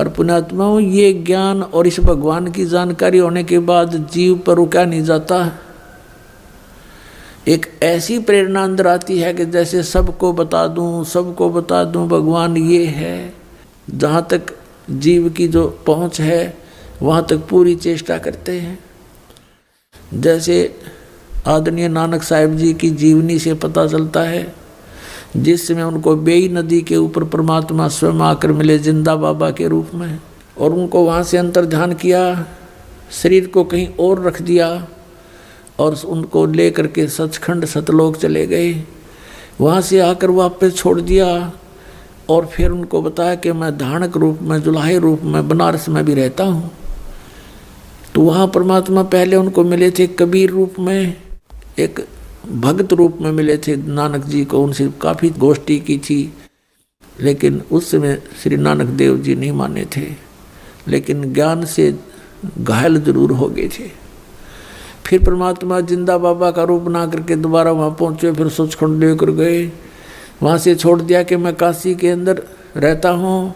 और पुण्यात्माओं, ये ज्ञान और इस भगवान की जानकारी होने के बाद जीव पर रुका नहीं जाता। एक ऐसी प्रेरणा अंदर आती है कि जैसे सबको बता दूं भगवान ये है। जहाँ तक जीव की जो पहुँच है वहाँ तक पूरी चेष्टा करते हैं। जैसे आदरणीय नानक साहिब जी की जीवनी से पता चलता है, जिस समय उनको बेई नदी के ऊपर परमात्मा स्वयं आकर मिले जिंदा बाबा के रूप में, और उनको वहाँ से अंतर ध्यान किया, शरीर को कहीं और रख दिया और उनको ले करके सचखंड सतलोक चले गए। वहाँ से आकर वापस छोड़ दिया और फिर उनको बताया कि मैं धानक रूप में, जुलाहे रूप में बनारस में भी रहता हूँ। तो वहाँ परमात्मा पहले उनको मिले थे कबीर रूप में, एक भक्त रूप में मिले थे नानक जी को। उनसे काफ़ी गोष्ठी की थी, लेकिन उस समय श्री नानक देव जी नहीं माने थे, लेकिन ज्ञान से घायल जरूर हो गए थे। फिर परमात्मा जिंदा बाबा का रूप बना करके दोबारा वहाँ पहुँचे, फिर सचखंड लेकर गए। वहाँ से छोड़ दिया कि मैं काशी के अंदर रहता हूँ,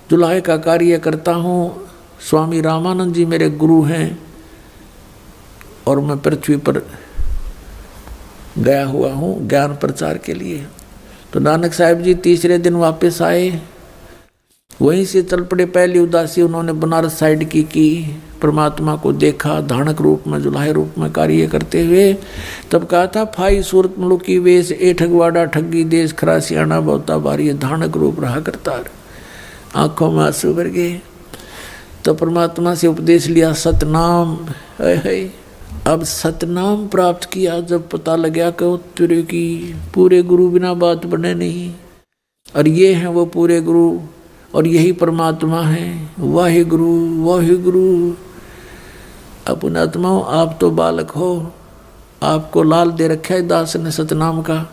जुलाहे का कार्य करता हूँ, स्वामी रामानंद जी मेरे गुरु हैं और मैं पृथ्वी पर गया हुआ हूँ ज्ञान प्रचार के लिए। तो नानक साहिब जी तीसरे दिन वापस आए, वहीं से चल पड़े। पहली उदासी उन्होंने बनारस साइड की परमात्मा को देखा धानक रूप में, जुलाहे रूप में कार्य करते हुए। तब कहा था, फाई सूरत मुलुकी वेश ए ठगवाड़ा ठगी देश, खरा सियाणा बहुता भारी, धानक रूप रहा करतार। आंखों में आंसू भर गए। तो परमात्मा से उपदेश लिया सतनाम। है अब सतनाम प्राप्त किया जब पता लगा कि तेरे की पूरे गुरु बिना बात बने नहीं, और ये हैं वो पूरे गुरु और यही परमात्मा है। वाहे गुरु वाहे गुरु। अब पुण्यात्माओं, आप तो बालक हो, आपको लाल दे रखा है दास ने सतनाम का।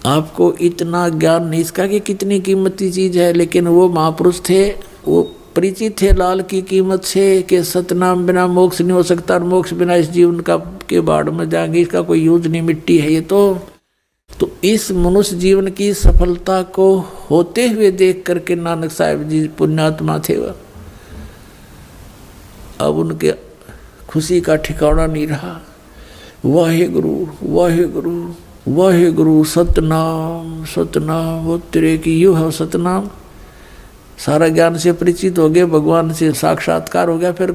आपको इतना ज्ञान नहीं इसका कि कितनी कीमती चीज़ है, लेकिन वो महापुरुष थे, वो परिचित थे लाल की कीमत से कि सतनाम बिना मोक्ष नहीं हो सकता, और मोक्ष बिना इस जीवन का के बाढ़ में जाएंगे, इसका कोई यूज नहीं, मिट्टी है ये तो इस मनुष्य जीवन की सफलता को होते हुए देख करके नानक साहिब जी पुण्यात्मा थे वह। अब उनके खुशी का ठिकाना नहीं रहा। वाहे गुरु वाहे गुरु वाहे गुरु, सतनाम सतनाम, वो तेरे की यू है सतनाम। सारा ज्ञान से परिचित हो गए, भगवान से साक्षात्कार हो गया। फिर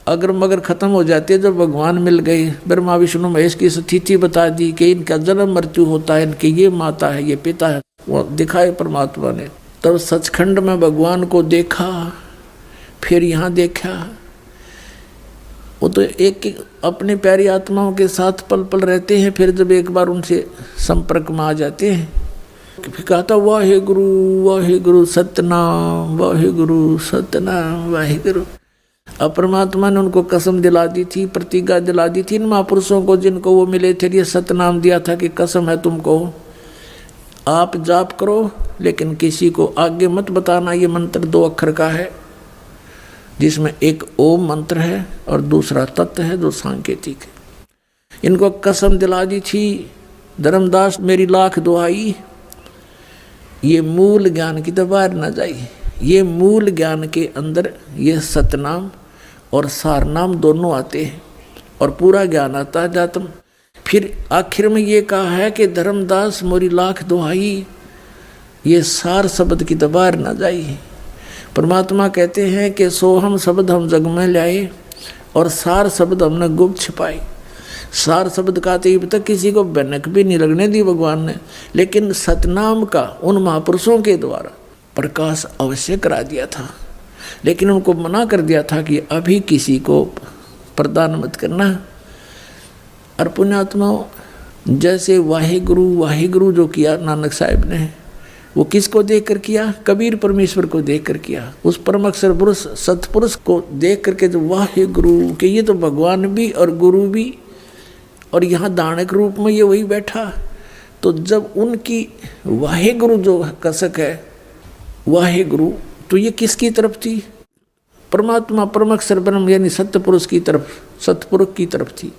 अगर मगर खत्म हो जाती है जब भगवान मिल गए। ब्रह्मा विष्णु महेश की स्थिति बता दी कि इनका जन्म मृत्यु होता है, इनकी ये माता है ये पिता है, वो दिखाए परमात्मा ने। तब सचखंड में भगवान को देखा, फिर यहाँ देखा। वो तो एक अपने प्यारी आत्माओं के साथ पल पल रहते हैं, फिर जब एक बार उनसे संपर्क में आ जाते हैं फिर कहा था वाहे गुरु सतनाम, वाहे गुरु सतनाम, वाहे गुरु। अब परमात्मा ने उनको कसम दिला दी थी, प्रतिज्ञा दिला दी थी इन महापुरुषों को जिनको वो मिले थे। ये सतनाम दिया था कि कसम है तुमको, आप जाप करो लेकिन किसी को आगे मत बताना। ये मंत्र 2 अक्षर का है, जिसमें एक ओम मंत्र है और दूसरा तत्व है जो सांकेतिक है। इनको कसम दिला दी थी, धर्मदास मेरी लाख दुआई, ये मूल ज्ञान की तो बाहर न जाए। ये मूल ज्ञान के अंदर ये सतनाम और सारनाम दोनों आते हैं और पूरा ज्ञान आता है जातम। फिर आखिर में ये कहा है कि धर्मदास मोरी लाख दुहाई, ये सार शब्द की तो बाहर न जाए। परमात्मा कहते हैं कि सोहम शब्द हम जग में लाए और सार शब्द हमने गुप्त छिपाए। सार शब्द का तो अब तक किसी को भनक भी नहीं लगने दी भगवान ने, लेकिन सतनाम का उन महापुरुषों के द्वारा प्रकाश अवश्य करा दिया था। लेकिन उनको मना कर दिया था कि अभी किसी को प्रदान मत करना। और पुण्यात्माओं, जैसे वाहिगुरु जो किया नानक साहिब ने, वो किसको देख कर किया? कबीर परमेश्वर को देख कर किया। उस परम अक्षर पुरुष सतपुरुष को देख करके जो वाहिगुरु के, ये तो भगवान भी और गुरु भी, और यहाँ दानक रूप में ये वही बैठा। तो जब उनकी वाहिगुरु जो कसक है वाहिगुरु, तो ये किसकी तरफ थी? परमात्मा परम अक्षर ब्रह्म यानी सत्यपुरुष की तरफ, सतपुरुष की तरफ थी।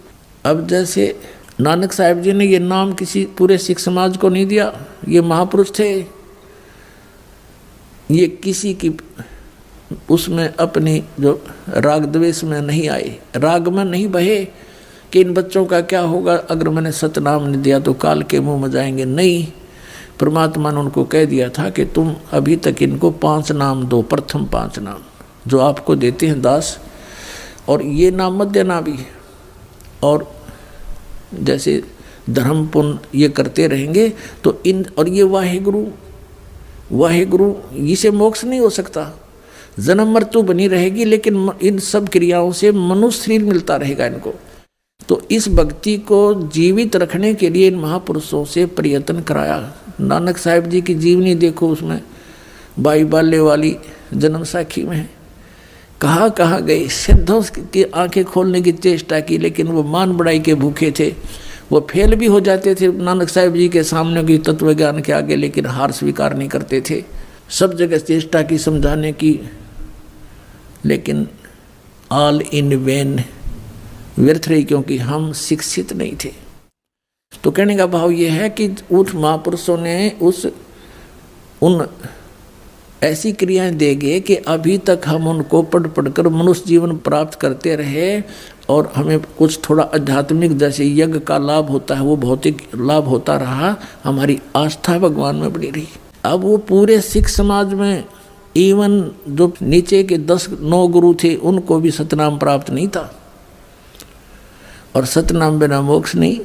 अब जैसे नानक साहिब जी ने ये नाम किसी पूरे सिख समाज को नहीं दिया, ये महापुरुष थे, ये किसी की उसमें अपनी जो राग द्वेष में नहीं आए, राग में नहीं बहे कि इन बच्चों का क्या होगा अगर मैंने सतनाम नहीं दिया तो काल के मुंह में जाएंगे। नहीं, परमात्मा ने उनको कह दिया था कि तुम अभी तक इनको 5 नाम दो, प्रथम 5 नाम जो आपको देते हैं दास, और ये नाम मत देना भी। और जैसे धर्म पुण्य ये करते रहेंगे तो इन, और ये वाहेगुरु वाहेगुरु इसे मोक्ष नहीं हो सकता, जन्म मृत्यु बनी रहेगी, लेकिन इन सब क्रियाओं से मनुष्य शरीर मिलता रहेगा इनको। तो इस भक्ति को जीवित रखने के लिए इन महापुरुषों से प्रयत्न कराया। नानक साहिब जी की जीवनी देखो, उसमें बाई बाले वाली जन्म साखी में कहाँ कहाँ गए, सिद्धों की आंखें खोलने की चेष्टा की, लेकिन वो मान बढ़ाई के भूखे थे, वो फेल भी हो जाते थे नानक साहिब जी के सामने की तत्व ज्ञान के आगे, लेकिन हार स्वीकार नहीं करते थे। सब जगह चेष्टा की समझाने की, लेकिन ऑल इन वेन, व्यर्थ रही, क्योंकि हम शिक्षित नहीं थे। तो कहने का भाव ये है कि उस महापुरुषों ने उन ऐसी क्रियाएं देंगे कि अभी तक हम उनको पढ़ पढ़कर मनुष्य जीवन प्राप्त करते रहे, और हमें कुछ थोड़ा आध्यात्मिक जैसे यज्ञ का लाभ होता है वो भौतिक लाभ होता रहा, हमारी आस्था भगवान में बनी रही। अब वो पूरे सिख समाज में इवन जो नीचे के 10-9 गुरु थे उनको भी सतनाम प्राप्त नहीं था, और सतनाम बिना मोक्ष नहीं।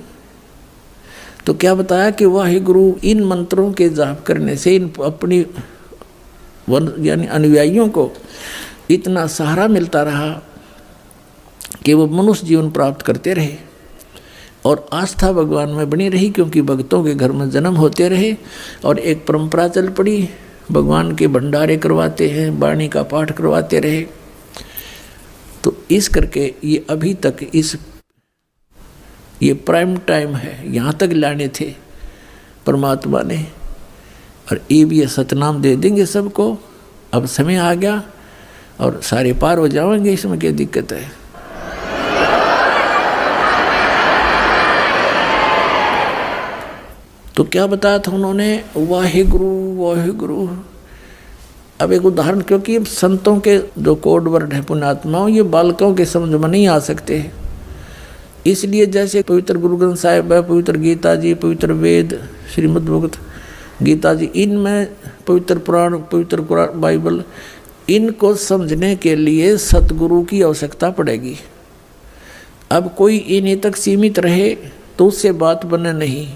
तो क्या बताया कि वाहिगुरु इन मंत्रों के जाप करने से इन अपनी यानी अनुयायियों को इतना सहारा मिलता रहा कि वो मनुष्य जीवन प्राप्त करते रहे, और आस्था भगवान में बनी रही, क्योंकि भक्तों के घर में जन्म होते रहे, और एक परंपरा चल पड़ी, भगवान के भंडारे करवाते हैं, वाणी का पाठ करवाते रहे। तो इस करके ये अभी तक ये प्राइम टाइम है, यहाँ तक लाने थे परमात्मा ने, और ये भी सतनाम दे देंगे सबको। अब समय आ गया और सारे पार हो जाएंगे, इसमें क्या दिक्कत है। तो क्या बताया था उन्होंने, वाहिगुरु वाहिगुरु। अब एक उदाहरण, क्योंकि संतों के जो कोड वर्ड है पुण्यात्माओं, ये बालकों के समझ में नहीं आ सकते, इसलिए जैसे पवित्र गुरु ग्रंथ साहिब है, पवित्र गीता जी, पवित्र वेद, श्रीमद् भगवत गीता जी, इनमें पवित्र पुराण, पवित्र कुरान, बाइबल, इनको समझने के लिए सतगुरु की आवश्यकता पड़ेगी। अब कोई इन्हीं तक सीमित रहे तो उससे बात बने नहीं,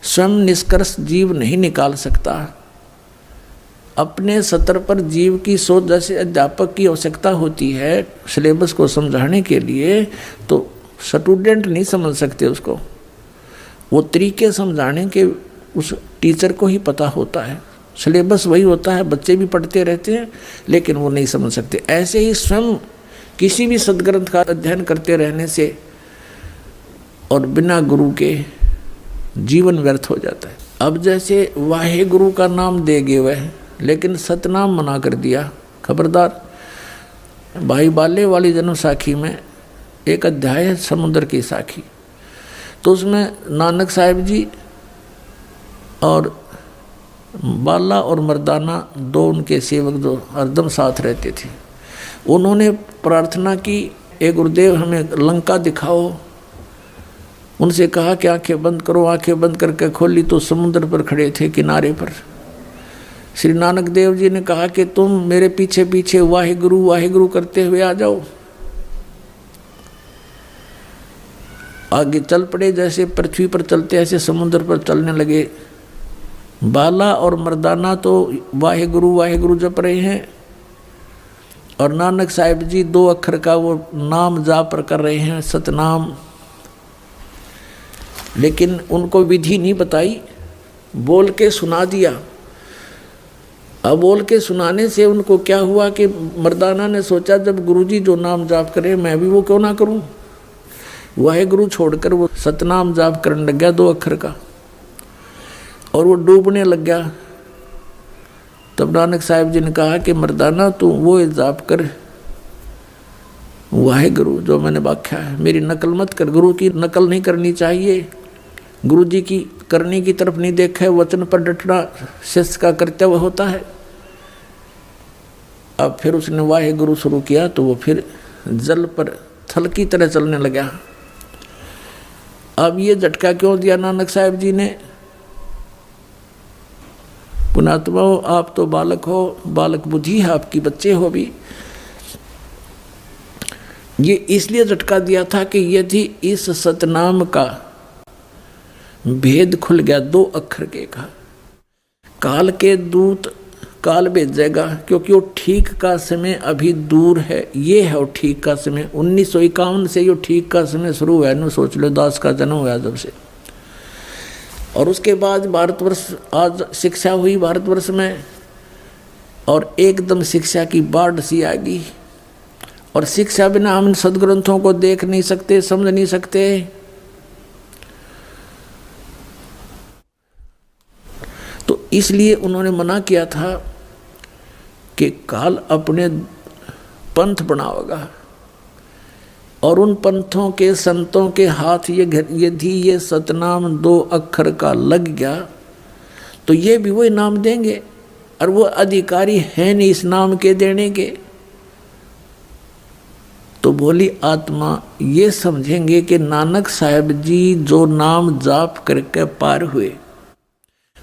स्वयं निष्कर्ष जीव नहीं निकाल सकता। अपने सतर पर जीव की सोच, जैसे अध्यापक की आवश्यकता होती है सिलेबस को समझाने के लिए, तो स्टूडेंट नहीं समझ सकते उसको, वो तरीके समझाने के उस टीचर को ही पता होता है। सिलेबस वही होता है, बच्चे भी पढ़ते रहते हैं, लेकिन वो नहीं समझ सकते। ऐसे ही स्वयं किसी भी सदग्रंथ का अध्ययन करते रहने से और बिना गुरु के जीवन व्यर्थ हो जाता है। अब जैसे वाहे गुरु का नाम दे गए वह, लेकिन सतनाम मना कर दिया, खबरदार। भाई बाले वाली जन्म साखी में एक अध्याय है समुद्र की साखी, तो उसमें नानक साहिब जी और बाला और मर्दाना दो उनके सेवक जो हरदम साथ रहते थे, उन्होंने प्रार्थना की, ए गुरुदेव हमें लंका दिखाओ। उनसे कहा कि आंखें बंद करो, आंखें बंद करके खोली तो समुद्र पर खड़े थे किनारे पर। श्री नानक देव जी ने कहा कि तुम मेरे पीछे पीछे वाहिगुरु करते हुए आ जाओ। आगे चल पड़े, जैसे पृथ्वी पर चलते ऐसे समुद्र पर चलने लगे। बाला और मर्दाना तो वाहिगुरु जप रहे हैं, और नानक साहिब जी 2 अक्षर का वो नाम जाप कर रहे हैं, सतनाम। लेकिन उनको विधि नहीं बताई, बोल के सुना दिया। अब बोल के सुनाने से उनको क्या हुआ कि मर्दाना ने सोचा जब गुरुजी जो नाम जाप करे मैं भी वो क्यों ना करूं। वाहेगुरु छोड़कर वो सतनाम जाप करने लग गया 2 अक्षर का, और वो डूबने लग गया। तब नानक साहिब जी ने कहा कि मर्दाना तू वो जाप कर, वाहेगुरु जो मैंने व्याख्या है, मेरी नकल मत कर। गुरु की नकल नहीं करनी चाहिए, गुरु जी की करने की तरफ नहीं देखा है, वचन पर डटना शिष्य का कर्तव्य होता है। अब फिर उसने वाहे गुरु शुरू किया तो वो फिर जल पर थल की तरह चलने लगा। अब ये झटका क्यों दिया नानक साहब जी ने? पुणात्मा हो, आप तो बालक हो, बालक बुद्धि है आपकी, बच्चे हो भी। ये इसलिए झटका दिया था कि यदि इस सतनाम का भेद खुल गया 2 अक्षर के का, काल के दूत काल भेजेगा, क्योंकि वो ठीक का समय अभी दूर है। ये है वो ठीक का समय। 1951 से ये ठीक का समय शुरू हुआ है ना, सोच लो, दास का जन्म हुआ जब से। और उसके बाद भारतवर्ष, आज शिक्षा हुई भारतवर्ष में, और एकदम शिक्षा की बाढ़ सी आ गई। और शिक्षा बिना हम इन सदग्रंथों को देख नहीं सकते, समझ नहीं सकते। तो इसलिए उन्होंने मना किया था कि काल अपने पंथ बनावेगा, और उन पंथों के संतों के हाथ यदि ये सतनाम 2 अक्षर का लग गया तो ये भी वही नाम देंगे, और वो अधिकारी है नहीं इस नाम के देने के। तो बोली आत्मा ये समझेंगे कि नानक साहब जी जो नाम जाप करके पार हुए,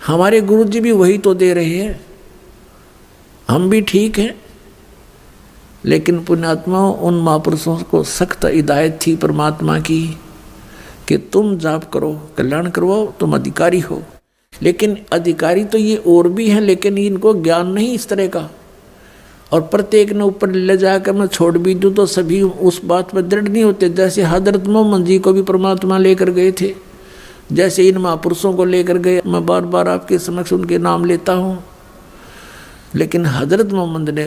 हमारे गुरु जी भी वही तो दे रहे हैं, हम भी ठीक हैं। लेकिन पुण्यात्मा, उन महापुरुषों को सख्त हिदायत थी परमात्मा की कि तुम जाप करो, कल्याण करवाओ, तुम अधिकारी हो। लेकिन अधिकारी तो ये और भी हैं, लेकिन इनको ज्ञान नहीं इस तरह का। और प्रत्येक ने ऊपर ले जाकर मैं छोड़ भी दूँ तो सभी उस बात पर दृढ़ नहीं होते। जैसे हजरत मोहम्मद जी को भी परमात्मा लेकर गए थे, जैसे इन महापुरुषों को लेकर गए। मैं बार बार आपके समक्ष उनके नाम लेता हूँ, लेकिन हजरत मोहम्मद ने,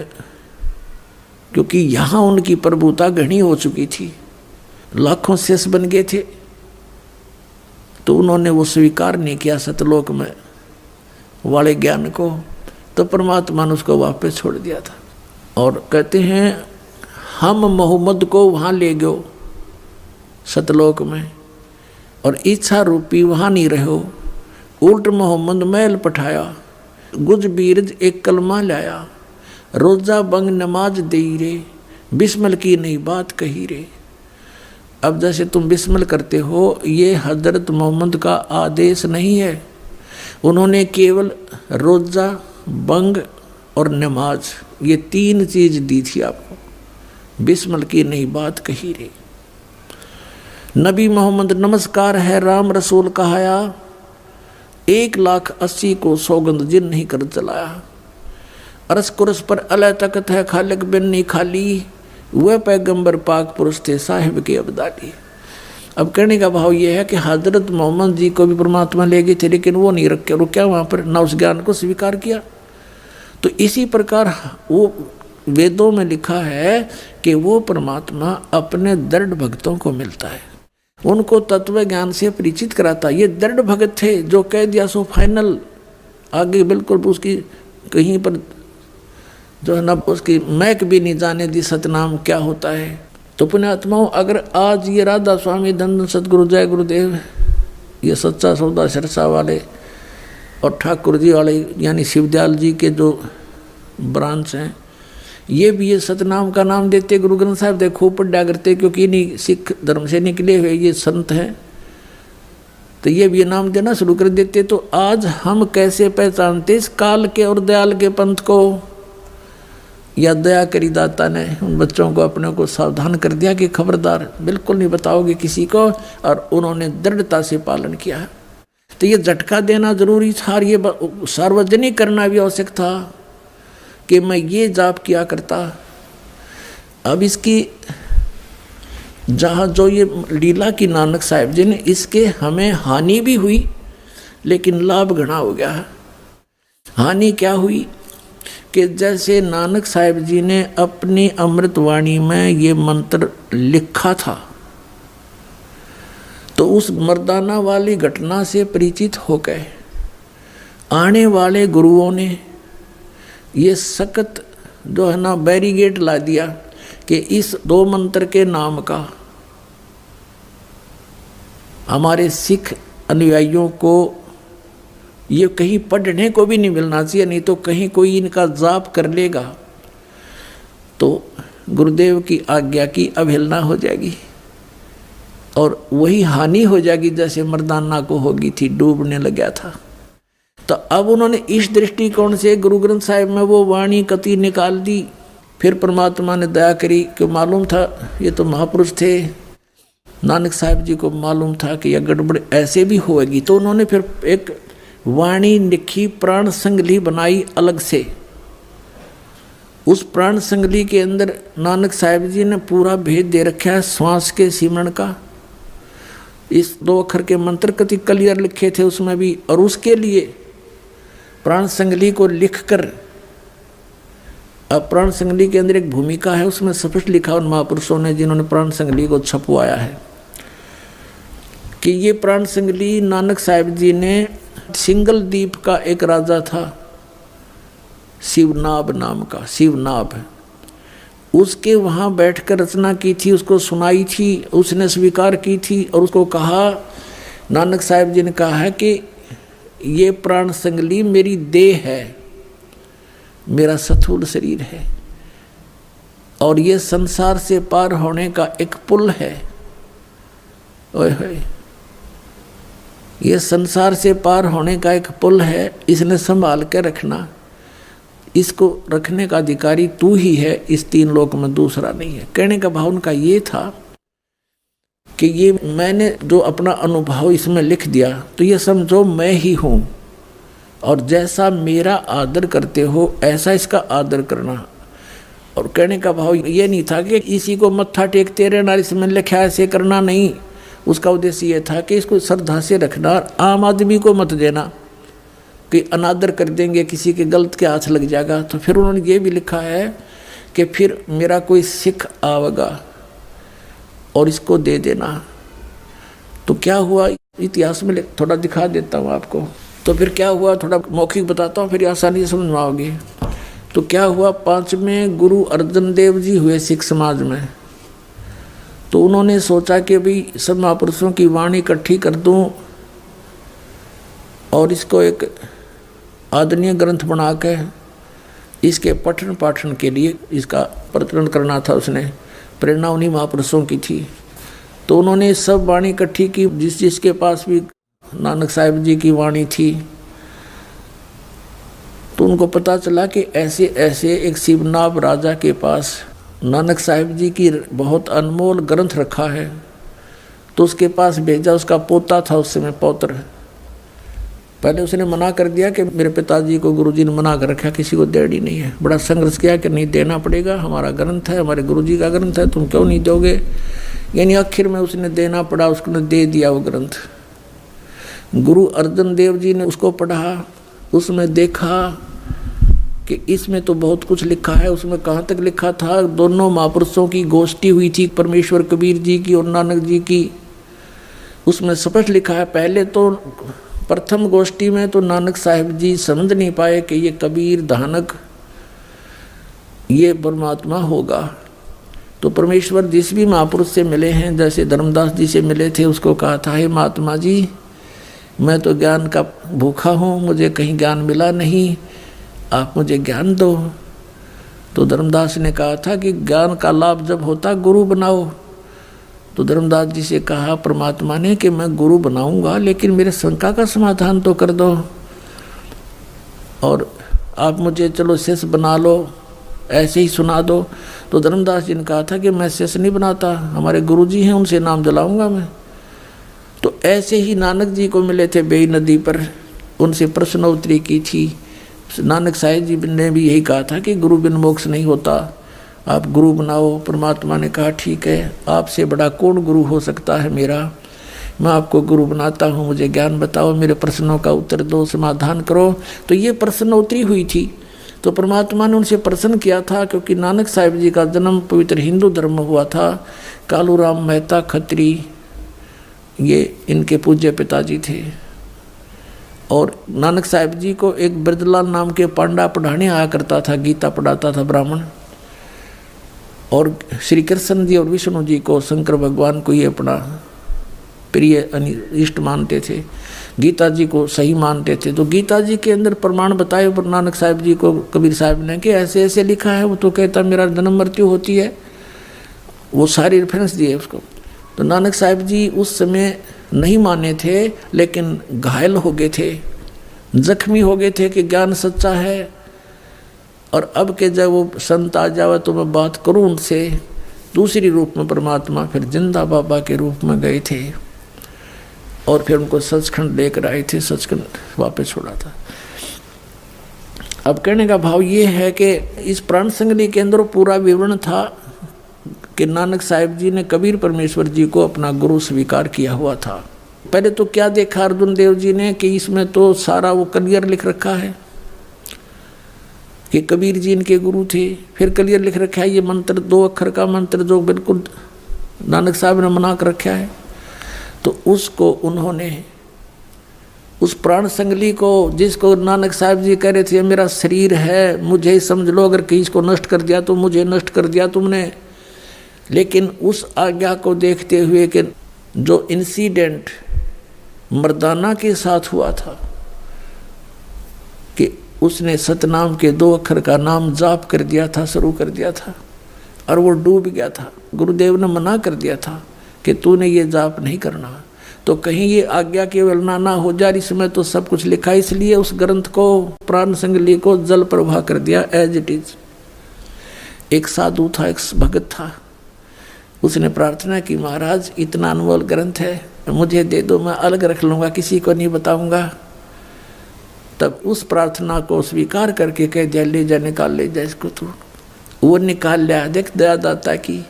क्योंकि यहाँ उनकी प्रभुता घनी हो चुकी थी, लाखों शेष बन गए थे, तो उन्होंने वो स्वीकार नहीं किया सतलोक में वाले ज्ञान को, तो परमात्मा ने उसको वापस छोड़ दिया था। और कहते हैं हम मोहम्मद को वहाँ ले गयो सतलोक में, और इच्छा रूपी वहाँ नहीं रहो, उल्ट मोहम्मद महल पठाया, गुज बीरज एक कलमा लाया, रोजा बंग नमाज दे रे, बिस्मिल की नहीं बात कही रे। अब जैसे तुम बिस्मिल करते हो, ये हजरत मोहम्मद का आदेश नहीं है। उन्होंने केवल रोजा, बंग और नमाज, ये 3 चीज दी थी आपको। बिस्मिल की नहीं बात कही रे। नबी मोहम्मद नमस्कार है राम रसूल कहाया, 1,80,000 को सौगंध जिन नहीं कर चलाया। अरस कुरस पर अल्लाह तकत है खालिक बिन नहीं खाली, वह पैगंबर पाक पुरुष थे साहिब के अब्दाली। अब कहने का भाव यह है कि हजरत मोहम्मद जी को भी परमात्मा ले गए थे, लेकिन वो नहीं रुका वहाँ पर, न उस ज्ञान को स्वीकार किया। तो इसी प्रकार वो वेदों में लिखा है कि वो परमात्मा अपने दृढ़ भक्तों को मिलता है, उनको तत्व ज्ञान से परिचित कराता। ये दृढ़ भगत थे जो कह दिया सो फाइनल, आगे बिल्कुल उसकी कहीं पर जो है ना उसकी महक भी नहीं जाने दी सतनाम क्या होता है। तो पुण्यात्माओं, अगर आज ये राधा स्वामी धन सतगुरु जय गुरुदेव, ये सच्चा सौदा सिरसा वाले और ठाकुर जी वाले यानी शिवदयाल जी के जो ब्रांच हैं, ये भी ये सतनाम का नाम देते। गुरु ग्रंथ साहब देखो पढ़ा करते, क्योंकि इन्हीं सिख धर्म से निकले हुए ये संत हैं, तो ये भी ये नाम देना शुरू कर देते। तो आज हम कैसे पहचानते इस काल के और दयाल के पंथ को? या दया करी दाता ने उन बच्चों को अपने को सावधान कर दिया कि खबरदार, बिल्कुल नहीं बताओगे किसी को, और उन्होंने दृढ़ता से पालन किया। तो ये झटका देना जरूरी था, ये सार्वजनिक करना भी आवश्यक था कि मैं ये जाप किया करता। अब इसकी जहाँ जो ये लीला की नानक साहब जी ने, इसके हमें हानि भी हुई, लेकिन लाभ घना हो गया। हानि क्या हुई कि जैसे नानक साहब जी ने अपनी अमृतवाणी में ये मंत्र लिखा था, तो उस मर्दाना वाली घटना से परिचित हो गए। आने वाले गुरुओं ने ये सख्त जो है ना बैरिगेट ला दिया कि इस 2 मंत्र के नाम का हमारे सिख अनुयायियों को ये कहीं पढ़ने को भी नहीं मिलना चाहिए, नहीं तो कहीं कोई इनका जाप कर लेगा तो गुरुदेव की आज्ञा की अवहेलना हो जाएगी और वही हानि हो जाएगी जैसे मर्दाना को होगी थी, डूबने लग गया था। तो अब उन्होंने इस दृष्टिकोण से गुरु ग्रंथ साहिब में वो वाणी कति निकाल दी। फिर परमात्मा ने दया करी कि मालूम था ये तो महापुरुष थे, नानक साहिब जी को मालूम था कि यह गड़बड़ ऐसे भी होएगी, तो उन्होंने फिर एक वाणी लिखी, प्राण संगली बनाई अलग से। उस प्राण संगली के अंदर नानक साहिब जी ने पूरा भेद दे रखा है श्वास के सिमरण का। इस 2 अक्षर के मंत्र कति क्लियर लिखे थे उसमें भी, और उसके लिए प्राण संगली को लिखकर, अब प्राण संगली के अंदर एक भूमिका है, उसमें स्पष्ट लिखा उन महापुरुषों ने जिन्होंने प्राण संगली को छपवाया है कि ये प्राण संगली नानक साहिब जी ने सिंगल द्वीप का एक राजा था शिवनाभ नाम का, शिवनाभ, उसके वहाँ बैठकर रचना की थी, उसको सुनाई थी, उसने स्वीकार की थी और उसको कहा, नानक साहिब जी ने कहा है कि ये प्राण संगली मेरी देह है, मेरा स्थूल शरीर है और ये संसार से पार होने का एक पुल है। ओए होए, ये संसार से पार होने का एक पुल है, इसने संभाल के रखना, इसको रखने का अधिकारी तू ही है, इस 3 लोक में दूसरा नहीं है। कहने का भाव उनका ये था कि ये मैंने जो अपना अनुभव इसमें लिख दिया तो ये समझो मैं ही हूँ, और जैसा मेरा आदर करते हो ऐसा इसका आदर करना। और कहने का भाव ये नहीं था कि इसी को मत्था टेकते रहना, इसमें लिखा ऐसे करना, नहीं। उसका उद्देश्य ये था कि इसको श्रद्धा से रखना, आम आदमी को मत देना कि अनादर कर देंगे, किसी के गलत के हाथ लग जाएगा। तो फिर उन्होंने ये भी लिखा है कि फिर मेरा कोई सिख आवेगा और इसको दे देना। तो क्या हुआ इतिहास में थोड़ा दिखा देता हूँ आपको। तो फिर क्या हुआ, थोड़ा मौखिक बताता हूँ, फिर आसानी से समझ में आओगे। तो क्या हुआ, 5वें गुरु अर्जन देव जी हुए सिख समाज में। तो उन्होंने सोचा कि भाई सब महापुरुषों की वाणी इकट्ठी कर दूँ और इसको एक आदरणीय ग्रंथ बना के इसके पठन पाठन के लिए इसका प्रचलन करना था। उसने प्रेरणा उन्हीं महापुरुषों की थी। तो उन्होंने सब वाणी इकट्ठी की, जिस जिसके पास भी नानक साहिब जी की वाणी थी। तो उनको पता चला कि ऐसे ऐसे एक शिवनाभ राजा के पास नानक साहिब जी की बहुत अनमोल ग्रंथ रखा है। तो उसके पास भेजा, उसका पोता था उस समय, पौत्र। पहले उसने मना कर दिया कि मेरे पिताजी को गुरुजी ने मना कर रखा, किसी को देनी नहीं है। बड़ा संघर्ष किया कि नहीं देना पड़ेगा, हमारा ग्रंथ है, हमारे गुरुजी का ग्रंथ है, तुम क्यों नहीं दोगे। यानी आखिर में उसने देना पड़ा, उसने दे दिया वो ग्रंथ। गुरु अर्जन देव जी ने उसको पढ़ा, उसमें देखा कि इसमें तो बहुत कुछ लिखा है। उसमें कहाँ तक लिखा था, दोनों महापुरुषों की गोष्ठी हुई थी, परमेश्वर कबीर जी की और नानक जी की। उसमें स्पष्ट लिखा है, पहले तो प्रथम गोष्ठी में तो नानक साहिब जी समझ नहीं पाए कि ये कबीर धानक ये परमात्मा होगा। तो परमेश्वर जिस भी महापुरुष से मिले हैं, जैसे धर्मदास जी से मिले थे, उसको कहा था, हे महात्मा जी, मैं तो ज्ञान का भूखा हूँ, मुझे कहीं ज्ञान मिला नहीं, आप मुझे ज्ञान दो। तो धर्मदास ने कहा था कि ज्ञान का लाभ जब होता गुरु बनाओ। तो धर्मदास जी से कहा परमात्मा ने कि मैं गुरु बनाऊंगा, लेकिन मेरे शंका का समाधान तो कर दो, और आप मुझे चलो शिष्य बना लो, ऐसे ही सुना दो। तो धर्मदास जी ने कहा था कि मैं शिष्य नहीं बनाता, हमारे गुरु जी हैं, उनसे नाम दिलाऊंगा मैं। तो ऐसे ही नानक जी को मिले थे बेई नदी पर, उनसे प्रश्नोत्तरी की थी। नानक साहिब जी ने भी यही कहा था कि गुरु बिन मोक्ष नहीं होता, आप गुरु बनाओ। परमात्मा ने कहा ठीक है, आपसे बड़ा कौन गुरु हो सकता है मेरा, मैं आपको गुरु बनाता हूँ, मुझे ज्ञान बताओ, मेरे प्रश्नों का उत्तर दो, समाधान करो। तो ये प्रश्नोत्तरी हुई थी। तो परमात्मा ने उनसे प्रश्न किया था, क्योंकि नानक साहिब जी का जन्म पवित्र हिंदू धर्म में हुआ था। कालूराम मेहता खत्री ये इनके पूज्य पिताजी थे। और नानक साहिब जी को एक ब्रजलाल नाम के पांडा पढ़ाने आया करता था, गीता पढ़ाता था ब्राह्मण। और श्री कृष्ण जी और विष्णु जी को, शंकर भगवान को ये अपना प्रिय इष्ट मानते थे। गीता जी को सही मानते थे। तो गीता जी के अंदर प्रमाण बताए गुरु नानक साहिब जी को कबीर साहब ने कि ऐसे ऐसे लिखा है। वो तो कहता मेरा जन्म मृत्यु होती है, वो सारी रेफरेंस दिए उसको। तो नानक साहिब जी उस समय नहीं माने थे, लेकिन घायल हो गए थे, जख्मी हो गए थे कि ज्ञान सच्चा है। और अब के जब वो संत आ जावे तो मैं बात करूं उनसे, दूसरी रूप में परमात्मा फिर जिंदा बाबा के रूप में गए थे और फिर उनको सचखंड लेकर आए थे, सचखंड वापस छोड़ा था। अब कहने का भाव ये है कि इस प्राण संगली के अंदर पूरा विवरण था कि नानक साहिब जी ने कबीर परमेश्वर जी को अपना गुरु स्वीकार किया हुआ था। पहले तो क्या देखा अर्जुन देव जी ने कि इसमें तो सारा वो क्लियर लिख रखा है कि कबीर जी इनके गुरु थे। फिर क्लियर लिख रखा है ये मंत्र 2 अक्षर का मंत्र जो बिल्कुल नानक साहब ने मना कर रखा है। तो उसको उन्होंने उस प्राण संगली को, जिसको नानक साहब जी कह रहे थे मेरा शरीर है, मुझे समझ लो, अगर किसी को नष्ट कर दिया तो मुझे नष्ट कर दिया तुमने। लेकिन उस आज्ञा को देखते हुए कि जो इंसिडेंट मर्दाना के साथ हुआ था कि उसने सतनाम के 2 अक्षर का नाम जाप कर दिया था, शुरू कर दिया था और वो डूब गया था। गुरुदेव ने मना कर दिया था कि तूने ये जाप नहीं करना। तो कहीं ये आज्ञा केवल ना हो जाए, इसमें तो सब कुछ लिखा, इसलिए उस ग्रंथ को प्राण संगली को जल प्रवाह कर दिया एज इट इज। एक साधु था, एक भगत था, उसने प्रार्थना की महाराज इतना अनमोल ग्रंथ है, मुझे दे दो, मैं अलग रख लूँगा, किसी को नहीं बताऊँगा। तब उस प्रार्थना को स्वीकार करके कह दिया ले जा, निकाल ले जा इसको तू। वो निकाल लिया। देख दया दाता की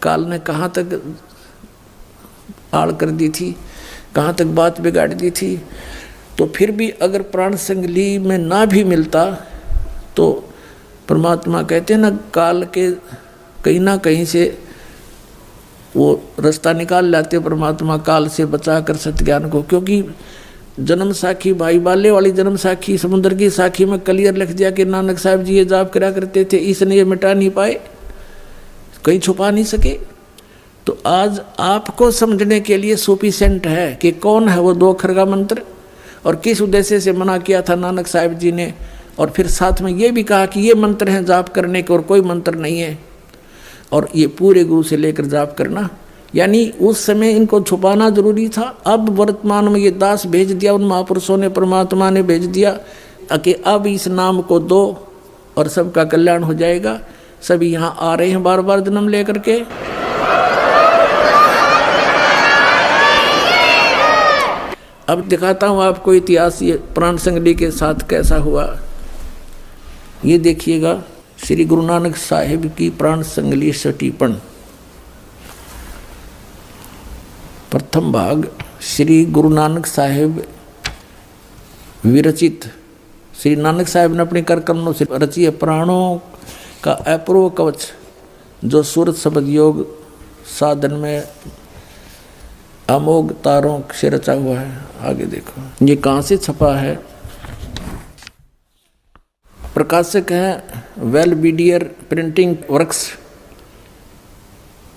काल ने कहाँ तक आड़ कर दी थी, कहाँ तक बात बिगाड़ दी थी। तो फिर भी अगर प्राण संगली में ना भी मिलता तो परमात्मा कहते हैं ना, काल के कहीं ना कहीं से वो रास्ता निकाल लाते परमात्मा, काल से बचा कर सत्ज्ञान को। क्योंकि जन्म साखी, भाई बाले वाली जन्म साखी, समुद्र की साखी में क्लियर लिख दिया कि नानक साहब जी ये जाप करा करते थे, इसने ये मिटा नहीं पाए, कहीं छुपा नहीं सके। तो आज आपको समझने के लिए सफिशिएंट है कि कौन है वो 2 अक्षर का मंत्र और किस उद्देश्य से मना किया था नानक साहब जी ने। और फिर साथ में ये भी कहा कि ये मंत्र हैं जाप करने के और कोई मंत्र नहीं है, और ये पूरे गुरु से लेकर जाप करना। यानी उस समय इनको छुपाना जरूरी था। अब वर्तमान में ये दास भेज दिया उन महापुरुषों ने, परमात्मा ने भेज दिया कि अब इस नाम को दो और सबका कल्याण हो जाएगा। सभी यहाँ आ रहे हैं बार बार जन्म लेकर के। अब दिखाता हूँ आपको इतिहास ये प्राण संगली के साथ कैसा हुआ। ये देखिएगा श्री गुरु नानक साहिब की प्राण संगली सटीपन, प्रथम भाग श्री गुरु नानक साहिब विरचित। श्री नानक साहिब ने अपने कर कमलों से रची है प्राणों का अपूर्व कवच, जो सूरत शब्द योग साधन में अमोघ तारों से रचा हुआ है। आगे देखो ये कहाँ से छपा है। प्रकाशक है वेलबीडियर प्रिंटिंग वर्क्स।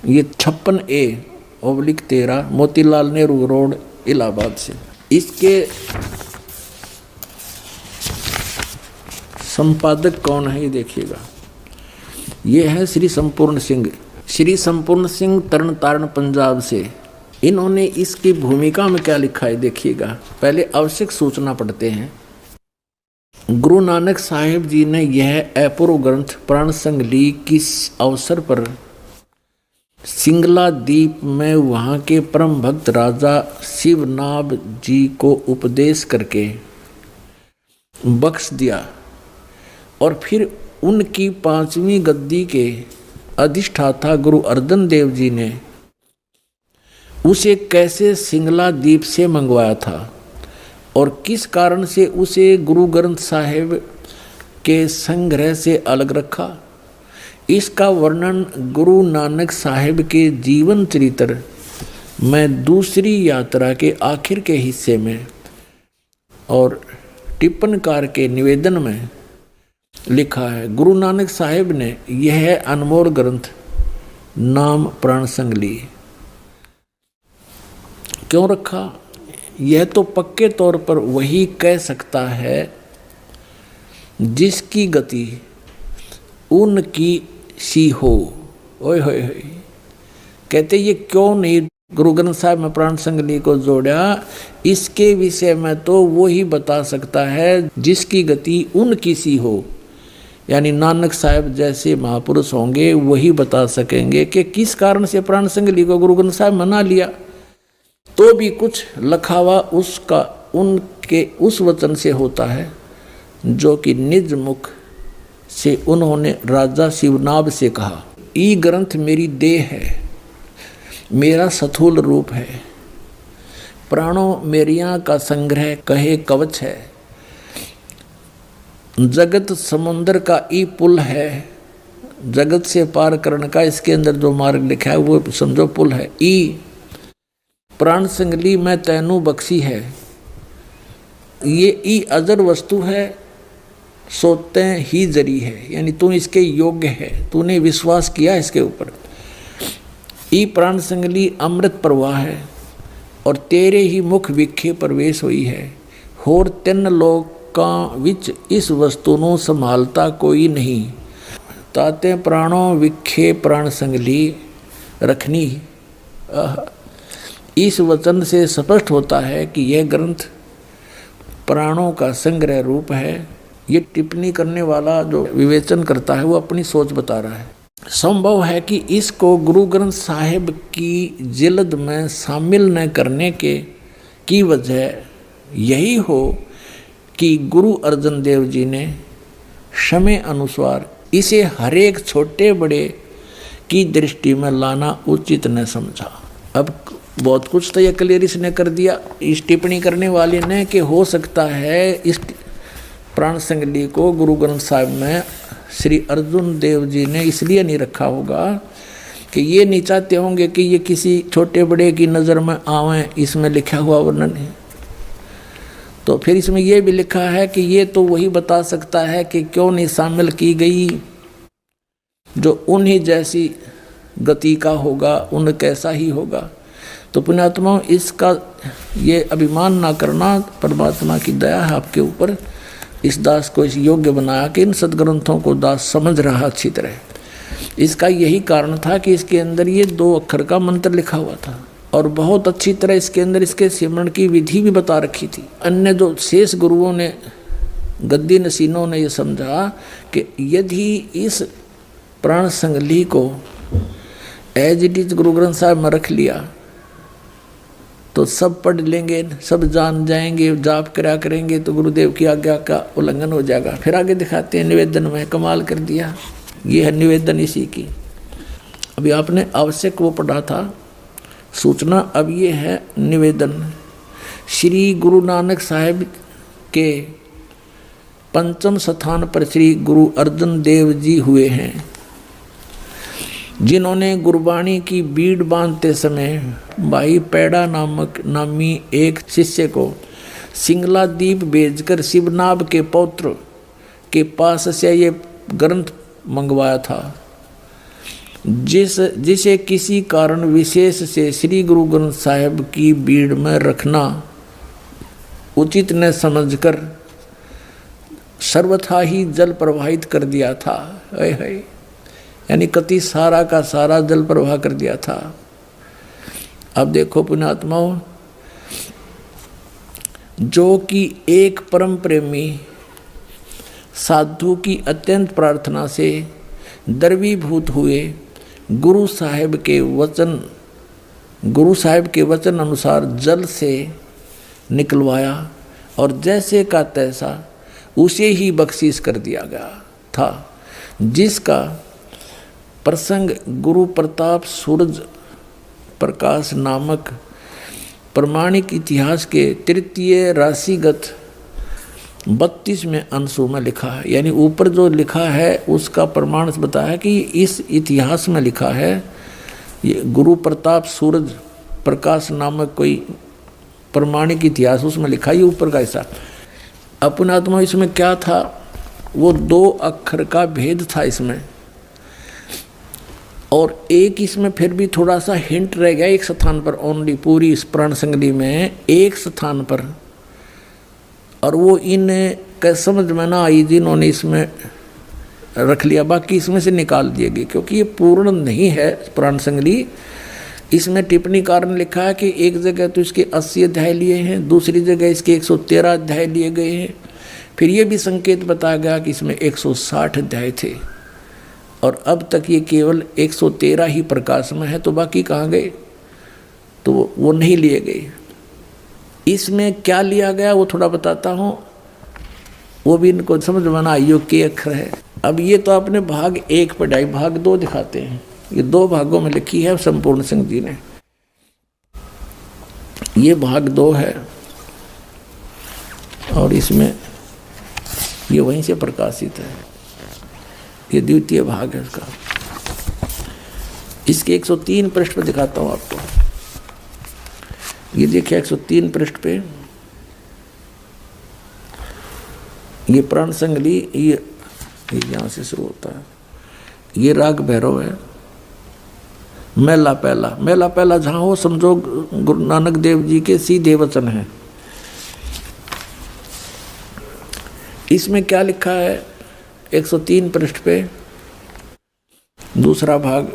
ये 56A/13 मोतीलाल नेहरू रोड इलाहाबाद से। इसके संपादक कौन है ये देखिएगा। ये है श्री संपूर्ण सिंह। श्री संपूर्ण सिंह तरन तारण पंजाब से। इन्होंने इसकी भूमिका में क्या लिखा है देखिएगा। पहले आवश्यक सूचना पढ़ते हैं। गुरु नानक साहिब जी ने यह अपूर्व ग्रंथ प्राण संगली किस अवसर पर सिंगला द्वीप में वहाँ के परम भक्त राजा शिवनाभ जी को उपदेश करके बख्श दिया, और फिर उनकी 5वीं गद्दी के अधिष्ठाता गुरु अर्जन देव जी ने उसे कैसे सिंगला द्वीप से मंगवाया था और किस कारण से उसे गुरु ग्रंथ साहिब के संग्रह से अलग रखा। इसका वर्णन गुरु नानक साहिब के जीवन चरित्र में दूसरी यात्रा के आखिर के हिस्से में और टिप्पणकार के निवेदन में लिखा है। गुरु नानक साहिब ने यह अनमोल ग्रंथ नाम प्राण संगली क्यों रखा, यह तो पक्के तौर पर वही कह सकता है जिसकी गति उनकी सी हो। ओए होए होए, कहते ये क्यों नहीं गुरु ग्रंथ साहिब में प्राण संगली को जोड़ा, इसके विषय में तो वो ही बता सकता है जिसकी गति उनकी सी हो। यानी नानक साहब जैसे महापुरुष होंगे वही बता सकेंगे कि किस कारण से प्राण संगली को गुरु ग्रंथ साहिब मना लिया। तो भी कुछ लखावा उसका उनके उस वचन से होता है जो कि निज मुख से उन्होंने राजा शिवनाभ से कहा, ई ग्रंथ मेरी देह है, मेरा स्थूल रूप है, प्राणों मेरियां का संग्रह कहे कवच है, जगत समुद्र का ई पुल है, जगत से पार करने का इसके अंदर जो मार्ग लिखा है वो समझो पुल है। ई प्राण संगली में तैनू बख्शी है, ये ई अजर वस्तु है, सोते ही जरी है, यानी तू इसके योग्य है, तूने विश्वास किया इसके ऊपर। ई प्राण संगली अमृत प्रवाह है और तेरे ही मुख विखे प्रवेश हुई है, होर तिन लोकां विच इस वस्तु ਨੂੰ संभालता कोई नहीं, ताते प्राणों विखे प्राण संगली रखनी। इस वचन से स्पष्ट होता है कि यह ग्रंथ प्राणों का संग्रह रूप है। ये टिप्पणी करने वाला जो विवेचन करता है वो अपनी सोच बता रहा है। संभव है कि इसको गुरु ग्रंथ साहिब की जिल्द में शामिल न करने की वजह यही हो कि गुरु अर्जन देव जी ने समय अनुसार इसे हरेक छोटे बड़े की दृष्टि में लाना उचित न समझा। अब बहुत कुछ तो यह क्लियर इसने कर दिया इस टिप्पणी करने वाले ने कि हो सकता है इस प्राण संगली को गुरु ग्रंथ साहिब में श्री अर्जुन देव जी ने इसलिए नहीं रखा होगा कि ये नहीं चाहते होंगे कि ये किसी छोटे बड़े की नज़र में आवें इसमें लिखा हुआ वर्णन है। तो फिर इसमें यह भी लिखा है कि ये तो वही बता सकता है कि क्यों नहीं शामिल की गई जो उन्हीं जैसी गति का होगा, उन कैसा ही होगा। तो पुण्यात्मा इसका ये अभिमान ना करना, परमात्मा की दया है आपके ऊपर, इस दास को इस योग्य बनाया कि इन सदग्रंथों को दास समझ रहा अच्छी तरह। इसका यही कारण था कि इसके अंदर ये 2 अक्षर का मंत्र लिखा हुआ था और बहुत अच्छी तरह इसके अंदर इसके सिमरण की विधि भी बता रखी थी। अन्य जो शेष गुरुओं ने, गद्दी नसीनों ने ये समझा कि यदि इस प्राण संगली को as it is Guru Granth Sahib में रख लिया तो सब पढ़ लेंगे, सब जान जाएंगे, जाप करा करेंगे तो गुरुदेव की आज्ञा का उल्लंघन हो जाएगा। फिर आगे दिखाते हैं निवेदन में कमाल कर दिया। ये है निवेदन इसी की। अभी आपने आवश्यक वो पढ़ा था सूचना, अब ये है निवेदन। श्री गुरु नानक साहिब के 5वें स्थान पर श्री गुरु अर्जन देव जी हुए हैं, जिन्होंने गुरबाणी की बीड़ बांधते समय भाई पैड़ा नामी एक शिष्य को सिंगला दीप भेजकर शिवनाभ के पौत्र के पास से ये ग्रंथ मंगवाया था, जिसे किसी कारण विशेष से श्री गुरु ग्रंथ साहिब की बीड़ में रखना उचित न समझकर सर्वथा ही जल प्रवाहित कर दिया था। यानी कति सारा का सारा जल प्रवाह कर दिया था। अब देखो पुण्यात्माओं, जो कि एक परम प्रेमी साधु की अत्यंत प्रार्थना से द्रवीभूत हुए गुरु साहिब के वचन अनुसार जल से निकलवाया और जैसे का तैसा उसे ही बख्शीश कर दिया गया था, जिसका प्रसंग गुरु प्रताप सूरज प्रकाश नामक प्रमाणिक इतिहास के 3 राशिगत 32वें अंशों में लिखा है। यानी ऊपर जो लिखा है उसका प्रमाण बताया कि इस इतिहास में लिखा है, ये गुरु प्रताप सूरज प्रकाश नामक कोई प्रमाणिक इतिहास उसमें लिखा, ये ऊपर का ऐसा। अपना आत्मा इसमें क्या था, वो 2 अक्षर का भेद था इसमें। और एक इसमें फिर भी थोड़ा सा हिंट रह गया एक स्थान पर ओनली, पूरी इस प्राण संगली में एक स्थान पर, और वो इन समझ में ना आई जिन्होंने इसमें रख लिया, बाकी इसमें से निकाल दिए गए क्योंकि ये पूर्ण नहीं है प्राण संगली। इसमें टिप्पणी कारण लिखा है कि एक जगह तो इसके 80 अध्याय लिए हैं, दूसरी जगह इसके 113 अध्याय लिए गए हैं। फिर ये भी संकेत बताया गया कि इसमें 160 अध्याय थे और अब तक ये केवल 113 ही प्रकाश में है, तो बाकी कहाँ गए? तो वो नहीं लिए गए। इसमें क्या लिया गया वो थोड़ा बताता हूँ, वो भी इनको समझ में ना आइयो के अक्षर है। अब ये तो आपने भाग 1 पढ़ाई, भाग 2 दिखाते हैं। ये 2 भागों में लिखी है संपूर्ण सिंह जी ने। ये भाग 2 है और इसमें ये वहीं से प्रकाशित है। ये द्वितीय भाग है इसका। इसके 103 पृष्ठ पर दिखाता हूँ आपको। ये देखिए 103 पृष्ठ पे ये प्राण संगली, ये यहाँ से शुरू होता है। ये राग भैरव है। मेला पहला जहाँ हो समझो गुरु नानक देव जी के सीधे वचन है। इसमें क्या लिखा है 103 पृष्ठ पे दूसरा भाग,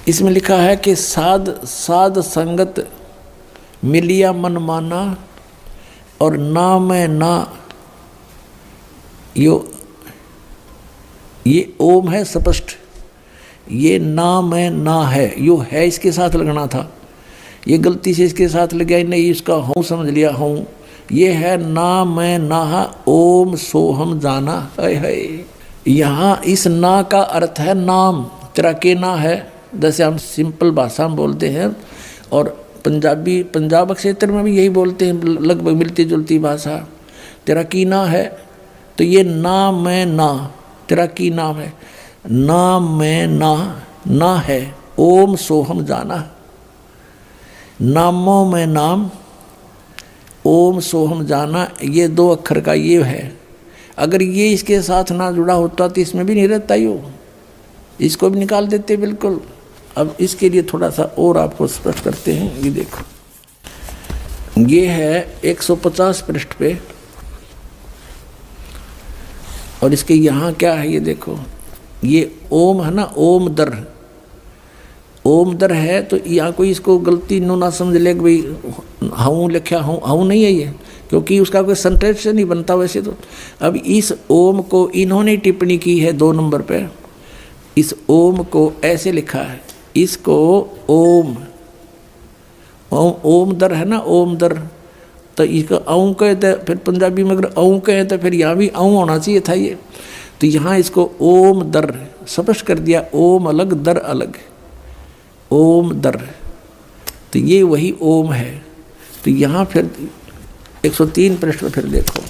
इसमें लिखा है कि साध संगत मिलिया मन माना और ना मैं ना, ये ओम है स्पष्ट, ये ना मैं ना है, यो है इसके साथ लगना था, ये गलती से इसके साथ लग गया, नहीं इसका हूँ समझ लिया हूँ। ये है ना मैं ना ओम सोहम जाना है। यहाँ इस ना का अर्थ है नाम, तेरा के ना है, जैसे हम सिंपल भाषा में बोलते हैं, और पंजाब क्षेत्र में भी यही बोलते हैं, लगभग मिलती जुलती भाषा। तेरा की ना है, तो ये ना मैं ना, तेरा की नाम है, ना मैं ना है, ओम सोहम जाना, नामों में नाम, ओम सोहम जाना, ये 2 अक्षर का ये है। अगर ये इसके साथ ना जुड़ा होता तो इसमें भी नहीं रहता यो, इसको भी निकाल देते बिल्कुल। अब इसके लिए थोड़ा सा और आपको स्पष्ट करते हैं। ये देखो, ये है 150 पृष्ठ पे, और इसके यहाँ क्या है ये देखो, ये ओम है ना, ओम दर है, तो यहाँ कोई इसको गलती ना समझ ले कि भाई हूँ लिखा हूँ नहीं है ये, क्योंकि उसका कोई सेंटेंस नहीं बनता वैसे तो। अब इस ओम को इन्होंने टिप्पणी की है 2 नंबर पे, इस ओम को ऐसे लिखा है, इसको ओम दर है ना, ओम दर, तो इसका औं कहते, फिर पंजाबी में अगर औं कहे तो फिर यहाँ भी औं होना चाहिए था ये, तो यहाँ इसको ओम दर स्पष्ट कर दिया, ओम अलग दर अलग, ओम दर, तो ये वही ओम है। तो यहाँ फिर 103 पृष्ठ में फिर देखो,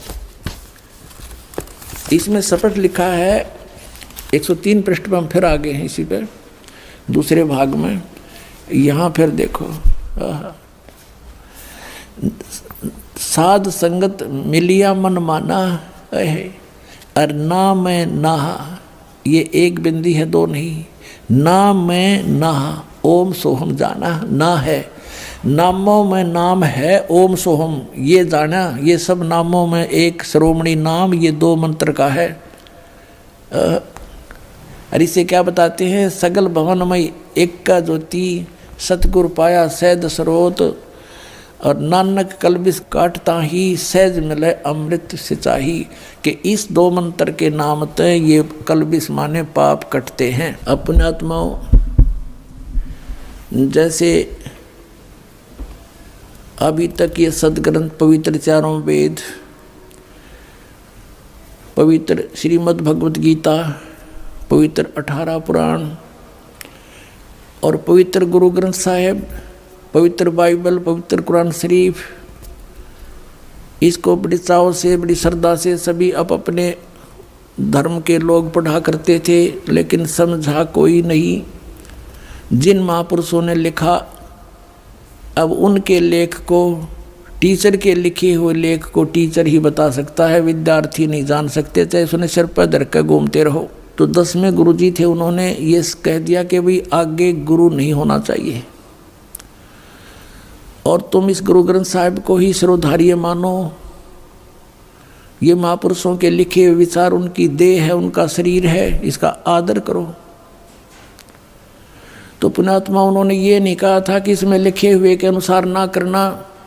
इसमें स्पष्ट लिखा है 103 पृष्ठ पर हम फिर आ गए हैं इसी पे दूसरे भाग में। यहाँ फिर देखो, साध संगत मिलिया मन माना है, और ना मैं ना, ये एक बिंदी है 2 नहीं, ना मैं ना, ओम सोहम जाना, ना है, नामों में नाम है, ओम सोहम ये जाना, ये सब नामों में एक श्रोमणी नाम, ये 2 मंत्र का है। और इसे क्या बताते हैं, सगल भवनमय एक का ज्योति, सतगुर पाया सहज स्रोत, और नानक कलबिस काटता ही सहज मिले अमृत सिंचाई, कि इस 2 मंत्र के नाम ते ये कलबिस माने पाप कटते हैं। अपने आत्माओं, जैसे अभी तक ये सदग्रंथ पवित्र 4 वेद, पवित्र श्रीमद् भगवत गीता, पवित्र 18 पुराण और पवित्र गुरु ग्रंथ साहिब, पवित्र बाइबल, पवित्र कुरान शरीफ, इसको बड़ी चाव से, बड़ी श्रद्धा से सभी अपने धर्म के लोग पढ़ा करते थे, लेकिन समझा कोई नहीं। जिन महापुरुषों ने लिखा, अब उनके लेख को, टीचर के लिखे हुए लेख को टीचर ही बता सकता है, विद्यार्थी नहीं जान सकते, चाहे उसने सिर पर धर कर घूमते रहो। तो 10वें गुरु जी थे, उन्होंने ये कह दिया कि भाई आगे गुरु नहीं होना चाहिए और तुम इस गुरु ग्रंथ साहिब को ही सिरोधार्य मानो। ये महापुरुषों के लिखे हुए विचार, उनकी देह है, उनका शरीर है, इसका आदर करो। तो पुण्यात्मा उन्होंने ये नहीं कहा था कि इसमें लिखे हुए के अनुसार ना करना,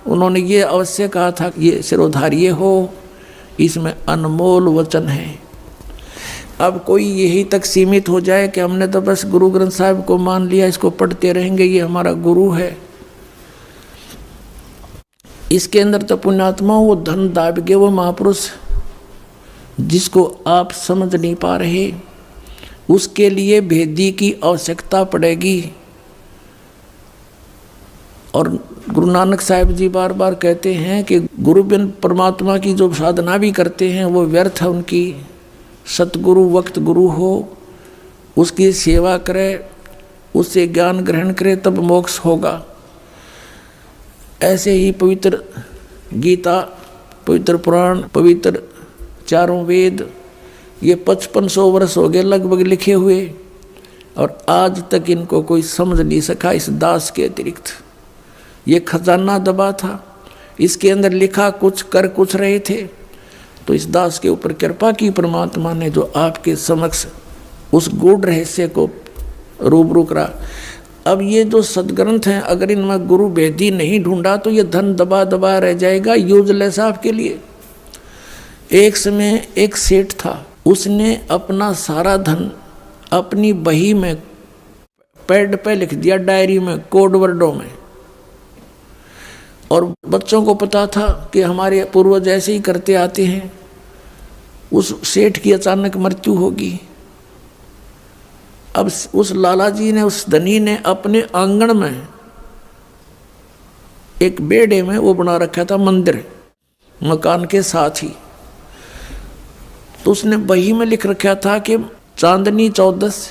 उन्होंने ये अवश्य कहा था कि ये सिरोधार्य हो, इसमें अनमोल वचन है। अब कोई यही तक सीमित हो जाए कि हमने तो बस गुरु ग्रंथ साहिब को मान लिया, इसको पढ़ते रहेंगे, ये हमारा गुरु है, इसके अंदर तो पुण्यात्मा वो धन दाब गए, वो महापुरुष जिसको आप समझ नहीं पा रहे, उसके लिए भेदी की आवश्यकता पड़ेगी। और गुरु नानक साहिब जी बार बार कहते हैं कि गुरु बिन परमात्मा की जो साधना भी करते हैं वो व्यर्थ है उनकी। सतगुरु वक्त गुरु हो, उसकी सेवा करे, उससे ज्ञान ग्रहण करे, तब मोक्ष होगा। ऐसे ही पवित्र गीता, पवित्र पुराण, पवित्र चारों वेद, ये 5500 वर्ष हो गए लगभग लिखे हुए, और आज तक इनको कोई समझ नहीं सका इस दास के अतिरिक्त। ये खजाना दबा था, इसके अंदर लिखा कुछ, कर कुछ रहे थे। तो इस दास के ऊपर कृपा की परमात्मा ने, जो आपके समक्ष उस गूढ़ रहस्य को रूबरू करा। अब ये जो सदग्रंथ हैं, अगर इनमें गुरु भेदी नहीं ढूंढा तो ये धन दबा दबा रह जाएगा, यूजलेस आपके लिए। एक समय एक सेठ था, उसने अपना सारा धन अपनी बही में पैड पे लिख दिया, डायरी में, कोड वर्डों में। और बच्चों को पता था कि हमारे पूर्वज ऐसे ही करते आते हैं। उस सेठ की अचानक मृत्यु होगी। अब उस लाला जी ने, उस धनी ने अपने आंगन में एक बेड़े में वो बना रखा था मंदिर, मकान के साथ ही। तो उसने बही में लिख रखा था कि चांदनी 14,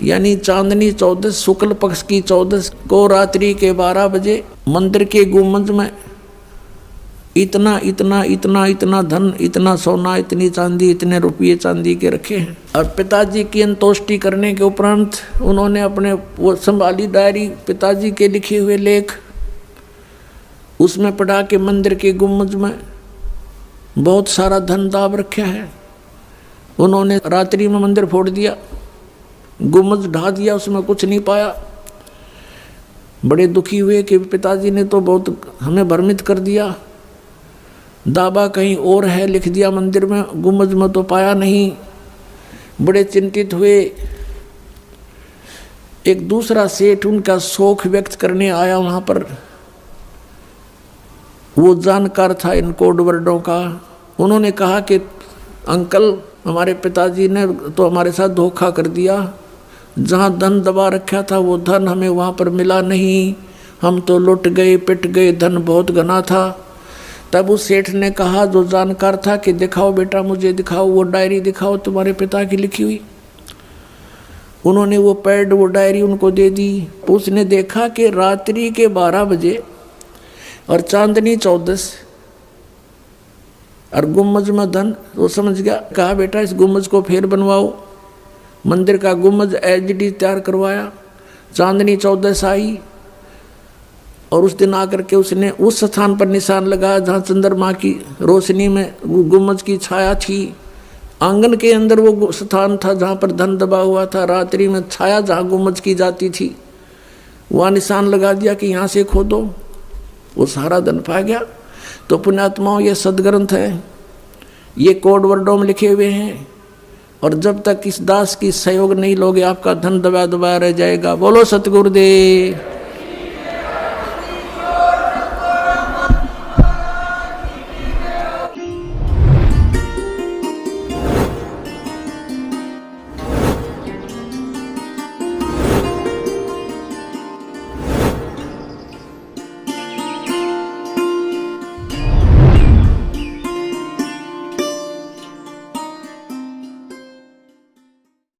यानी चांदनी 14 शुक्ल पक्ष की 14 को रात्रि के 12 बजे मंदिर के गुंबद में इतना इतना इतना इतना धन, इतना सोना, इतनी चांदी, इतने रुपये चांदी के रखे हैं। और पिताजी की अंतोष्टि करने के उपरांत उन्होंने अपने वो संभाली डायरी, पिताजी के लिखे हुए लेख, उसमें पढ़ा के मंदिर के गुंबद में बहुत सारा धन दाब रखा है। उन्होंने रात्रि में मंदिर फोड़ दिया, गुंबद ढा दिया, उसमें कुछ नहीं पाया। बड़े दुखी हुए कि पिताजी ने तो बहुत हमें भ्रमित कर दिया, दाबा कहीं और है, लिख दिया मंदिर में, गुंबद में तो पाया नहीं। बड़े चिंतित हुए। एक दूसरा सेठ उनका शोक व्यक्त करने आया वहाँ पर, वो जानकार था इन कोड वर्डों का। उन्होंने कहा कि अंकल, हमारे पिताजी ने तो हमारे साथ धोखा कर दिया, जहाँ धन दबा रखा था वो धन हमें वहाँ पर मिला नहीं, हम तो लुट गए, पिट गए, धन बहुत घना था। तब उस सेठ ने कहा, जो जानकार था, कि दिखाओ बेटा, मुझे दिखाओ, वो डायरी दिखाओ तुम्हारे पिता की लिखी हुई। उन्होंने वो पैड, वो डायरी उनको दे दी। उसने देखा कि रात्रि के 12 बजे और चांदनी 14 और गुम्बज में धन, वो समझ गया। कहा बेटा इस गुम्बज को फिर बनवाओ। मंदिर का गुम्बज एचडी तैयार करवाया, चांदनी 14 आई। और उस दिन आकर के उसने उस स्थान पर निशान लगाया जहाँ चंद्रमा की रोशनी में गुम्बज की छाया थी। आंगन के अंदर वो स्थान था जहाँ पर धन दबा हुआ था। रात्रि में छाया जहाँ गुम्बज की जाती थी, वहाँ निशान लगा दिया कि यहाँ से खोदो। वो सारा धन पा गया। तो पुण्यात्माओं, ये सदग्रंथ है, ये कोड वर्डों में लिखे हुए हैं। और जब तक इस दास की सहयोग नहीं लोगे, आपका धन दबा दबा रह जाएगा। बोलो सतगुरुदेव।